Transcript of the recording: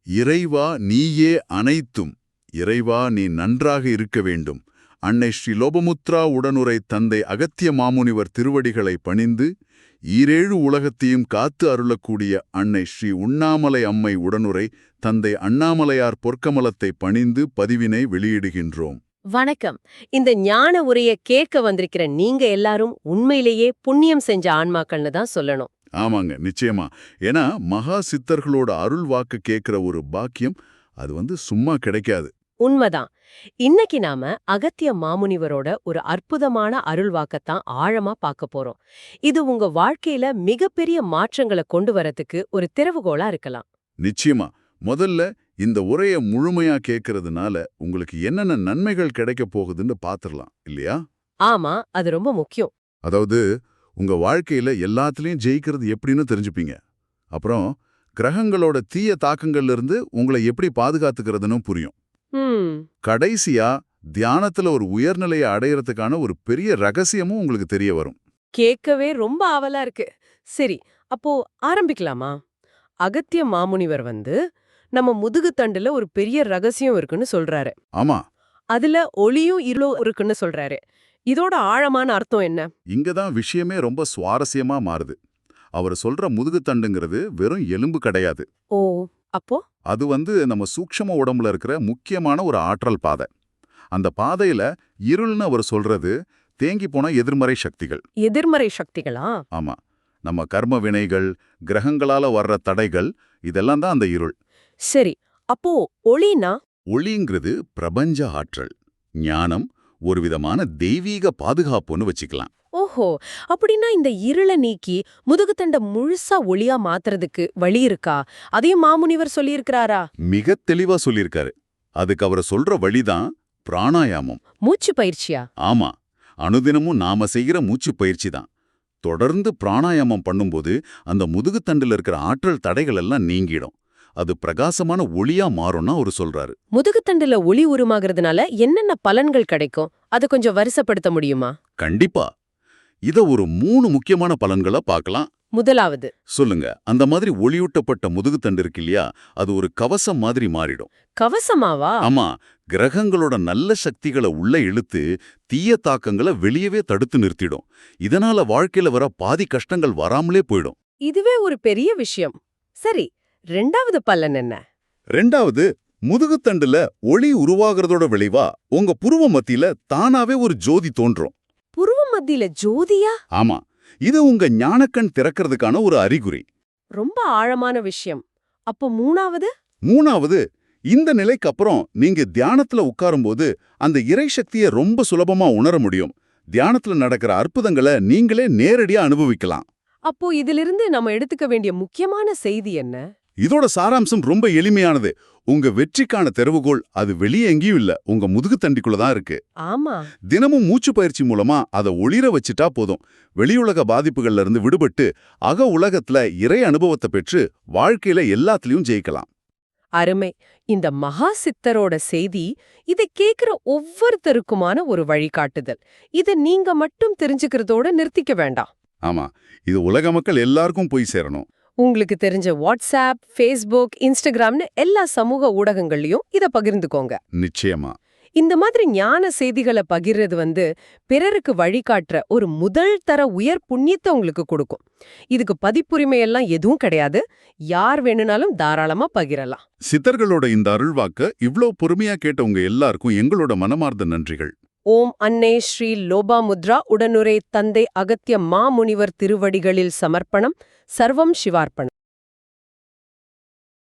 இறைவா நீயே அனைத்தும். இறைவா நீ நன்றாக இருக்க வேண்டும். அன்னை ஸ்ரீ லோபமுத்ரா உடனுரை தந்தை அகத்திய மாமுனிவர் திருவடிகளை பணிந்து ஈரேழு உலகத்தையும் காத்து அருளக்கூடிய அன்னை ஸ்ரீ உண்ணாமலை அம்மை உடனுரை தந்தை அண்ணாமலையார் பொற்கமலத்தை பணிந்து பதிவினை வெளியிடுகின்றோம். வணக்கம். இந்த ஞான உரைய கேட்க வந்திருக்கிற நீங்க எல்லாரும் உண்மையிலேயே புண்ணியம் செஞ்ச ஆன்மாக்கள்னு தான் சொல்லணும். ஆமாங்க, நிச்சயமா. ஏன்னா மகா சித்தர்களோட அருள் வாக்கு கேட்கிற ஒரு பாக்கியம் அது சும்மா கிடைக்காது. உண்மைதான். இன்னைக்கு நாம அகத்திய மாமுனிவரோட ஒரு அற்புதமான அருள் வாக்கத்தான் ஆழமா பார்க்க போறோம். இது உங்க வாழ்க்கையில மிகப்பெரிய மாற்றங்களை கொண்டு வரதுக்கு ஒரு திறவுகோலா இருக்கலாம். நிச்சயமா. முதல்ல இந்த உரைய முழுமையா கேட்கறதுனால உங்களுக்கு என்னென்ன நன்மைகள் கிடைக்க போகுதுன்னு பாத்துரலாம் இல்லையா? ஆமா, அது ரொம்ப முக்கியம். அதாவது உங்க வாழ்க்கையில எல்லாத்துலயும் ஜெயிக்கிறது எப்படின்னு தெரிஞ்சுப்பீங்க. அப்புறம் கிரகங்களோட தீய தாக்கங்கள்ல இருந்து உங்களை எப்படி பாதுகாத்துக்கிறதுன்னு புரியும். கடைசியா தியானத்துல ஒரு உயர்நிலையை அடையறதுக்கான ஒரு பெரிய ரகசியமும் உங்களுக்கு தெரிய வரும். கேட்கவே ரொம்ப ஆவலா இருக்கு. சரி, அப்போ ஆரம்பிக்கலாமா? அகத்திய மாமுனிவர் நம்ம முதுகுத்தண்டுல ஒரு பெரிய ரகசியம் இருக்குன்னு சொல்றாரு. ஆமா, அதுல ஒளியும் இருளும் இருக்குன்னு சொல்றாரு. இதோட ஆழமான அர்த்தம் என்ன? இங்கதான் விஷயமே ரொம்ப சுவாரஸ்யமா மாறுது. அவர் சொல்ற முதுகுத்தண்டுங்கிறது வெறும் எலும்பு கிடையாது. ஓ, அப்போ அது நம்ம சூக்ஷ்ம உடம்புல இருக்கிற முக்கியமான ஒரு ஆற்றல் பாதை. அந்த பாதையில இருள்னு அவர் சொல்றது தேங்கி போன எதிர்மறை சக்திகள். எதிர்மறை சக்திகளா? ஆமா, நம்ம கர்ம வினைகள், கிரகங்களால வர்ற தடைகள், இதெல்லாம் தான் அந்த இருள். சரி, அப்போ ஒளினா? ஒளிங்கிறது பிரபஞ்ச ஆற்றல், ஞானம், ஒரு விதமான தெய்வீக பாதுகாப்புன்னு வச்சுக்கலாம். ஓஹோ, அப்படின்னா இந்த இருளை நீக்கி முதுகுத்தண்ட முழுசா ஒளியா மாத்துறதுக்கு வழி இருக்கா? அதையும் மாமுனிவர் சொல்லியிருக்கிறாரா? மிக தெளிவா சொல்லியிருக்காரு. அதுக்கு அவர் சொல்ற வழிதான் பிராணாயாமம். மூச்சு பயிற்சியா? ஆமா, அனுதினமும் நாம செய்கிற மூச்சு பயிற்சி தான். தொடர்ந்து பிராணாயாமம் பண்ணும்போது அந்த முதுகுத்தண்டுல இருக்கிற ஆற்றல் தடைகள் எல்லாம் நீங்கிடும். அது பிரகாசமான ஒளியா மாறும்னா அவர் சொல்றாரு. முதுகுத்தண்டுல ஒளி உருமாகிறதுனால என்னென்ன பலன்கள் கிடைக்கும்? அதை கொஞ்சம் வரிசைப்படுத்த முடியுமா? கண்டிப்பா. இத ஒரு 3 முக்கியமான பலன்களா பார்க்கலாம். முதலாவது சொல்லுங்க. அந்த மாதிரி ஒளியூட்டப்பட்ட முதுகுத்தண்டு இருக்கு இல்லையா, அது ஒரு கவசம் மாதிரி மாறிடும். கவசமாவா? ஆமா, கிரகங்களோட நல்ல சக்திகளை உள்ள இழுத்து தீய தாக்கங்களை வெளியவே தடுத்து நிறுத்திடும். இதனால வாழ்க்கையில வர பாதி கஷ்டங்கள் வராமலே போயிடும். இதுவே ஒரு பெரிய விஷயம். சரி, ரெண்டாவது பலன் என்ன? ரெண்டாவது, முதுகுத்தண்டுல ஒளி உருவாகிறதோட விளைவா உங்க புருவ மத்தியில தானாவே ஒரு ஜோதி தோன்றும். புருவ மத்தியில ஜோதியா? ஆமா, இது உங்க ஞானக்கண் திறக்கிறதுக்கான ஒரு அறிகுறி. ரொம்ப ஆழமான விஷயம். அப்போ மூணாவது, இந்த நிலைக்கு அப்புறம் நீங்க தியானத்துல உட்காரும்போது அந்த இறை சக்தியை ரொம்ப சுலபமா உணர முடியும். தியானத்துல நடக்கிற அற்புதங்களை நீங்களே நேரடியா அனுபவிக்கலாம். அப்போ இதிலிருந்து நம்ம எடுத்துக்க வேண்டிய முக்கியமான செய்தி என்ன? இதோட சாராம்சம் ரொம்ப எளிமையானது. உங்க வெற்றிக்கான திறவுகோல் அது வெளியே எங்கேயும் இல்ல, உங்க முதுகுத்தண்டிக்குள்ளதான் இருக்கு. ஆமா, தினமும் மூச்சு பயிற்சி மூலமா அதை ஒளிர வச்சுட்டா போதும். வெளியுலக பாதிப்புகள்ல இருந்து விடுபட்டு அக உலகத்துல இறை அனுபவத்தை பெற்று வாழ்க்கையில எல்லாத்துலயும் ஜெயிக்கலாம். அருமை. இந்த மகா சித்தரோட செய்தி இதை கேக்குற ஒவ்வொருத்தருக்குமான ஒரு வழிகாட்டுதல். இதை நீங்க மட்டும் தெரிஞ்சுக்கிறதோட நிறுத்திக்க வேண்டாம். ஆமா, இது உலக மக்கள் எல்லாருக்கும் போய் சேரணும். உங்களுக்கு தெரிஞ்ச வாட்ஸ்அப், ஃபேஸ்புக், இன்ஸ்டாகிராம்னு எல்லா சமூக ஊடகங்கள்லயும் இதை பகிர்ந்துக்கோங்க. நிச்சயமா. இந்த மாதிரி ஞான செய்திகளை பகிர்றது பிறருக்கு வழிகாட்டுற ஒரு முதல் தர உயர் புண்ணியத்தை உங்களுக்கு கொடுக்கும். இதுக்கு பதிப்புரிமை எல்லாம் எதுவும் கிடையாது. யார் வேணும்னாலும் தாராளமா பகிரலாம். சித்தர்களோட இந்த அருள்வாக்க இவ்ளோ பொறுமையா கேட்டவங்க எல்லாருக்கும் எங்களோட மனமார்ந்த நன்றிகள். ஓம் அன்னை ஸ்ரீ லோபாமுத்ரா உடனுரை தந்தை அகத்திய மாமுனிவர் திருவடிகளில் சமர்ப்பணம். சர்வம் சிவார்ப்பணம்.